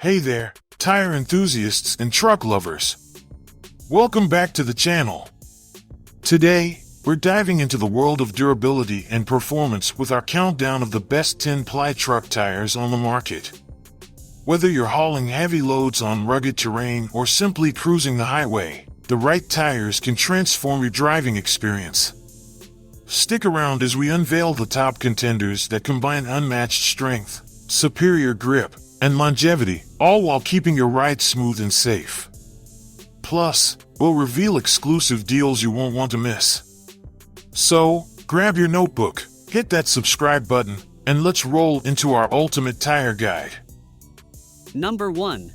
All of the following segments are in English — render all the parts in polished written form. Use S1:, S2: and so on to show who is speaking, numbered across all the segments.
S1: Hey there, tire enthusiasts and truck lovers. Welcome back to the channel. Today, we're diving into the world of durability and performance with our countdown of the best 10 Ply Truck tires on the market. Whether you're hauling heavy loads on rugged terrain or simply cruising the highway, the right tires can transform your driving experience. Stick around as we unveil the top contenders that combine unmatched strength, superior grip, and longevity, all while keeping your ride smooth and safe. Plus, we'll reveal exclusive deals you won't want to miss. So, grab your notebook, hit that subscribe button, and let's roll into our ultimate tire guide.
S2: Number 1.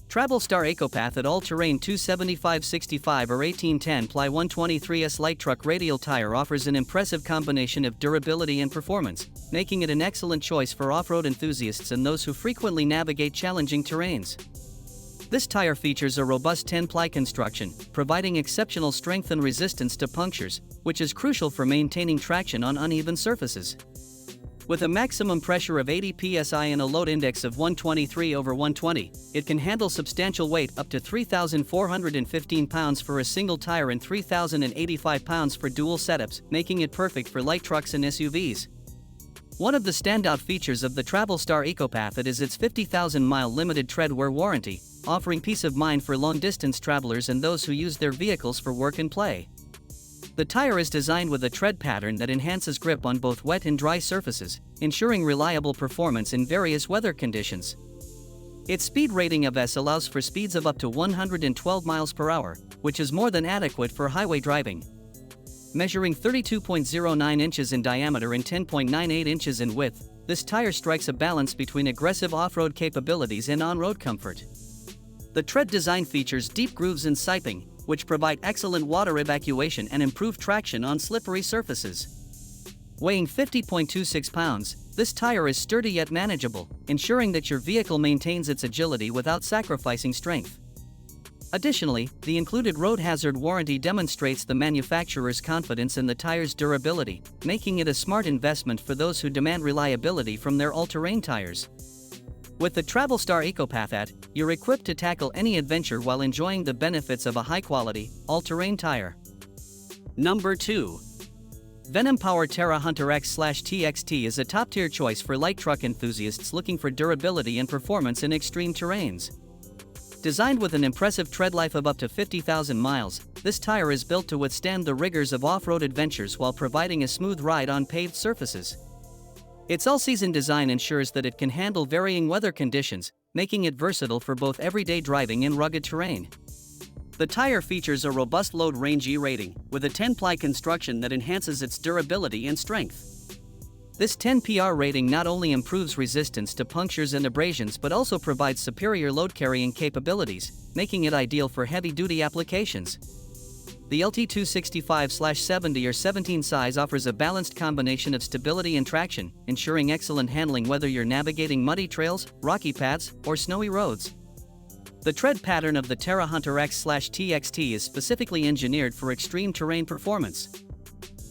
S2: Travel-Star Ecopath at AllTerrain 275/65 or 1810 Ply 123S light truck radial tire offers an impressive combination of durability and performance, making it an excellent choice for off-road enthusiasts and those who frequently navigate challenging terrains. This tire features a robust 10-ply construction, providing exceptional strength and resistance to punctures, which is crucial for maintaining traction on uneven surfaces. With a maximum pressure of 80 psi and a load index of 123/120, it can handle substantial weight up to 3,415 pounds for a single tire and 3,085 pounds for dual setups, making it perfect for light trucks and SUVs. One of the standout features of the Travel-Star Ecopath is its 50,000-mile limited tread wear warranty, offering peace of mind for long-distance travelers and those who use their vehicles for work and play. The tire is designed with a tread pattern that enhances grip on both wet and dry surfaces, ensuring reliable performance in various weather conditions. Its speed rating of S allows for speeds of up to 112 miles per hour, which is more than adequate for highway driving. Measuring 32.09 inches in diameter and 10.98 inches in width, this tire strikes a balance between aggressive off-road capabilities and on-road comfort. The tread design features deep grooves and siping, which provide excellent water evacuation and improve traction on slippery surfaces. Weighing 50.26 pounds, this tire is sturdy yet manageable, ensuring that your vehicle maintains its agility without sacrificing strength. Additionally, the included road hazard warranty demonstrates the manufacturer's confidence in the tire's durability, making it a smart investment for those who demand reliability from their all-terrain tires. With the Travel-Star Ecopath, you're equipped to tackle any adventure while enjoying the benefits of a high-quality, all-terrain tire. Number 2. Venom Power Tera Hunter X/TXT is a top-tier choice for light truck enthusiasts looking for durability and performance in extreme terrains. Designed with an impressive tread life of up to 50,000 miles, this tire is built to withstand the rigors of off-road adventures while providing a smooth ride on paved surfaces. Its all-season design ensures that it can handle varying weather conditions, making it versatile for both everyday driving and rugged terrain. The tire features a robust load range E rating, with a 10-ply construction that enhances its durability and strength. This 10 PR rating not only improves resistance to punctures and abrasions but also provides superior load-carrying capabilities, making it ideal for heavy-duty applications. The LT265/70 or 17 size offers a balanced combination of stability and traction, ensuring excellent handling whether you're navigating muddy trails, rocky paths, or snowy roads. The tread pattern of the Tera Hunter X/TXT is specifically engineered for extreme terrain performance.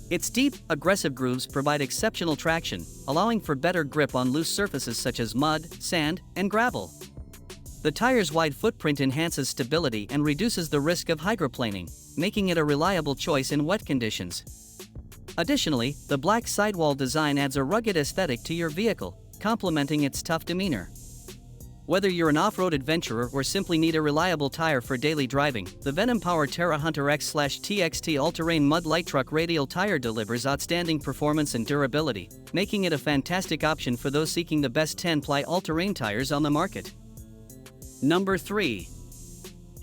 S2: Its deep, aggressive grooves provide exceptional traction, allowing for better grip on loose surfaces such as mud, sand, and gravel. The tire's wide footprint enhances stability and reduces the risk of hydroplaning, making it a reliable choice in wet conditions. Additionally, the black sidewall design adds a rugged aesthetic to your vehicle, complementing its tough demeanor. Whether you're an off-road adventurer or simply need a reliable tire for daily driving, the Venom Power Tera Hunter X/TXT all-terrain mud light truck radial tire delivers outstanding performance and durability, making it a fantastic option for those seeking the best 10-ply all-terrain tires on the market. Number 3.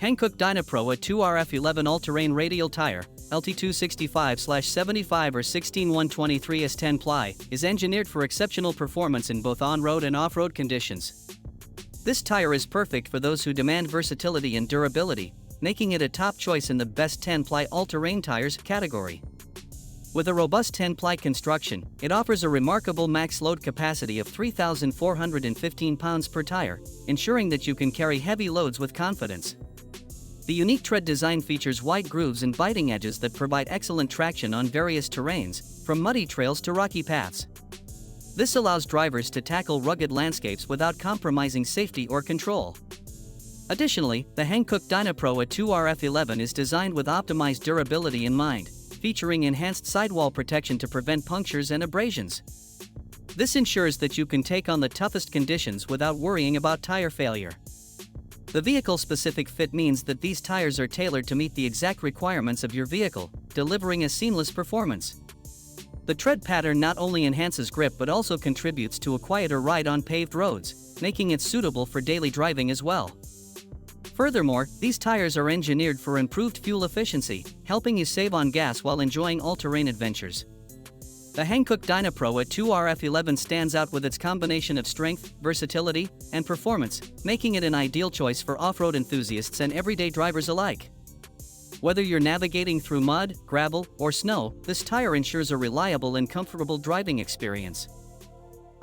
S2: Hankook Dynapro, a 2RF11 all-terrain radial tire, LT265/75 or 16123S 10 ply, is engineered for exceptional performance in both on-road and off-road conditions. This tire is perfect for those who demand versatility and durability, making it a top choice in the best 10-ply all-terrain tires category. With a robust 10-ply construction, it offers a remarkable max load capacity of 3,415 pounds per tire, ensuring that you can carry heavy loads with confidence. The unique tread design features wide grooves and biting edges that provide excellent traction on various terrains, from muddy trails to rocky paths. This allows drivers to tackle rugged landscapes without compromising safety or control. Additionally, the Hankook DynaPro A2RF11 is designed with optimized durability in mind, featuring enhanced sidewall protection to prevent punctures and abrasions. This ensures that you can take on the toughest conditions without worrying about tire failure. The vehicle-specific fit means that these tires are tailored to meet the exact requirements of your vehicle, delivering a seamless performance. The tread pattern not only enhances grip but also contributes to a quieter ride on paved roads, making it suitable for daily driving as well. Furthermore, these tires are engineered for improved fuel efficiency, helping you save on gas while enjoying all-terrain adventures. The Hankook DynaPro A2RF11 stands out with its combination of strength, versatility, and performance, making it an ideal choice for off-road enthusiasts and everyday drivers alike. Whether you're navigating through mud, gravel, or snow, this tire ensures a reliable and comfortable driving experience.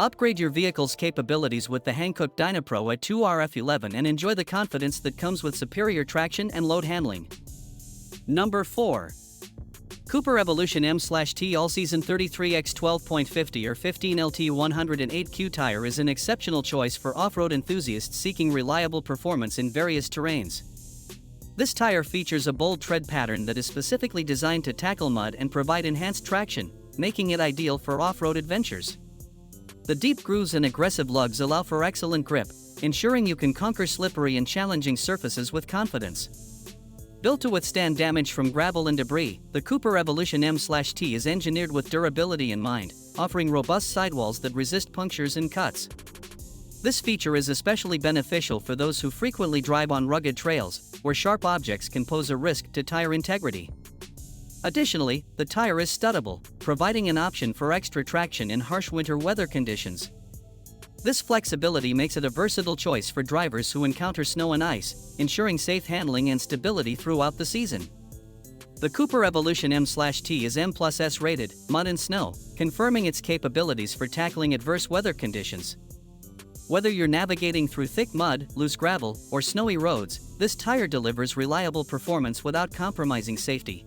S2: Upgrade your vehicle's capabilities with the Hankook DynaPro A2RF11 and enjoy the confidence that comes with superior traction and load handling. Number 4. Cooper Evolution M/T All-Season 33x12.50 or 15LT 108Q tire is an exceptional choice for off-road enthusiasts seeking reliable performance in various terrains. This tire features a bold tread pattern that is specifically designed to tackle mud and provide enhanced traction, making it ideal for off-road adventures. The deep grooves and aggressive lugs allow for excellent grip, ensuring you can conquer slippery and challenging surfaces with confidence. Built to withstand damage from gravel and debris, the Cooper Evolution M/T is engineered with durability in mind, offering robust sidewalls that resist punctures and cuts. This feature is especially beneficial for those who frequently drive on rugged trails, where sharp objects can pose a risk to tire integrity. Additionally, the tire is studdable, providing an option for extra traction in harsh winter weather conditions. This flexibility makes it a versatile choice for drivers who encounter snow and ice, ensuring safe handling and stability throughout the season. The Cooper Evolution M/T is M+S rated, mud and snow, confirming its capabilities for tackling adverse weather conditions. Whether you're navigating through thick mud, loose gravel, or snowy roads, this tire delivers reliable performance without compromising safety.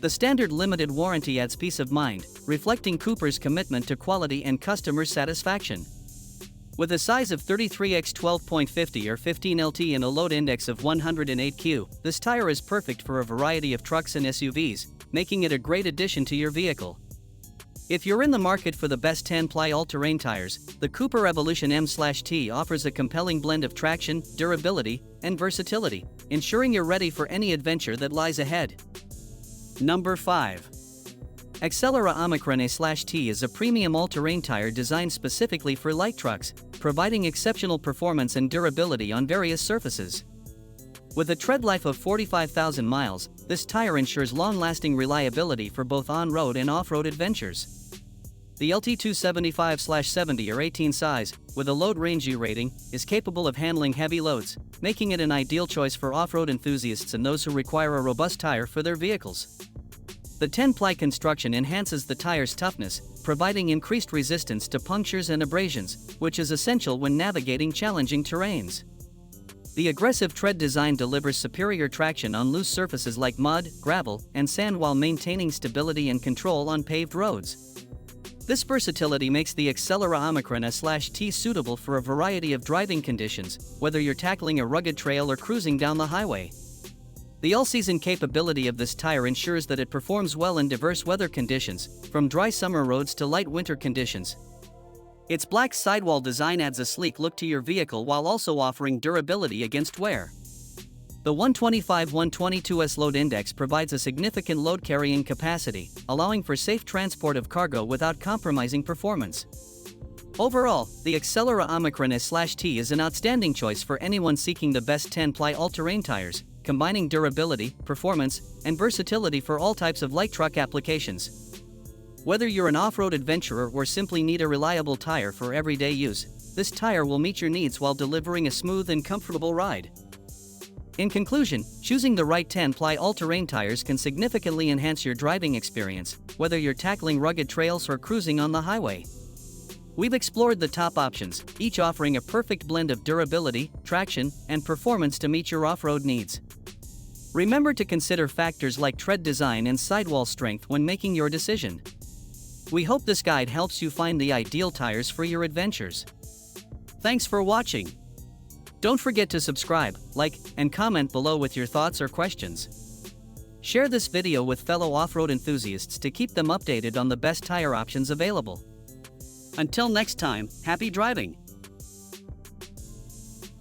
S2: The standard limited warranty adds peace of mind, reflecting Cooper's commitment to quality and customer satisfaction. With a size of 33x12.50 or 15LT and a load index of 108Q, this tire is perfect for a variety of trucks and SUVs, making it a great addition to your vehicle. If you're in the market for the best 10-ply all-terrain tires, the Cooper Evolution M/T offers a compelling blend of traction, durability, and versatility, ensuring you're ready for any adventure that lies ahead. Number 5. Acuera HT is a premium all-terrain tire designed specifically for light trucks, providing exceptional performance and durability on various surfaces. With a tread life of 45,000 miles, this tire ensures long-lasting reliability for both on-road and off-road adventures. The LT275/70 or 18 size, with a load range U rating, is capable of handling heavy loads, making it an ideal choice for off-road enthusiasts and those who require a robust tire for their vehicles. The 10-ply construction enhances the tire's toughness, providing increased resistance to punctures and abrasions, which is essential when navigating challenging terrains. The aggressive tread design delivers superior traction on loose surfaces like mud, gravel, and sand while maintaining stability and control on paved roads. This versatility makes the Acuera HT suitable for a variety of driving conditions, whether you're tackling a rugged trail or cruising down the highway. The all-season capability of this tire ensures that it performs well in diverse weather conditions, from dry summer roads to light winter conditions. Its black sidewall design adds a sleek look to your vehicle while also offering durability against wear. The 125/122S load index provides a significant load carrying capacity, allowing for safe transport of cargo without compromising performance. Overall, the Acuera HT is an outstanding choice for anyone seeking the best 10-ply all-terrain tires, combining durability, performance, and versatility for all types of light truck applications. Whether you're an off-road adventurer or simply need a reliable tire for everyday use, this tire will meet your needs while delivering a smooth and comfortable ride. In conclusion, choosing the right 10-ply all-terrain tires can significantly enhance your driving experience, whether you're tackling rugged trails or cruising on the highway. We've explored the top options, each offering a perfect blend of durability, traction, and performance to meet your off-road needs. Remember to consider factors like tread design and sidewall strength when making your decision. We hope this guide helps you find the ideal tires for your adventures. Thanks for watching. Don't forget to subscribe, like, and comment below with your thoughts or questions. Share this video with fellow off-road enthusiasts to keep them updated on the best tire options available. Until next time, happy driving!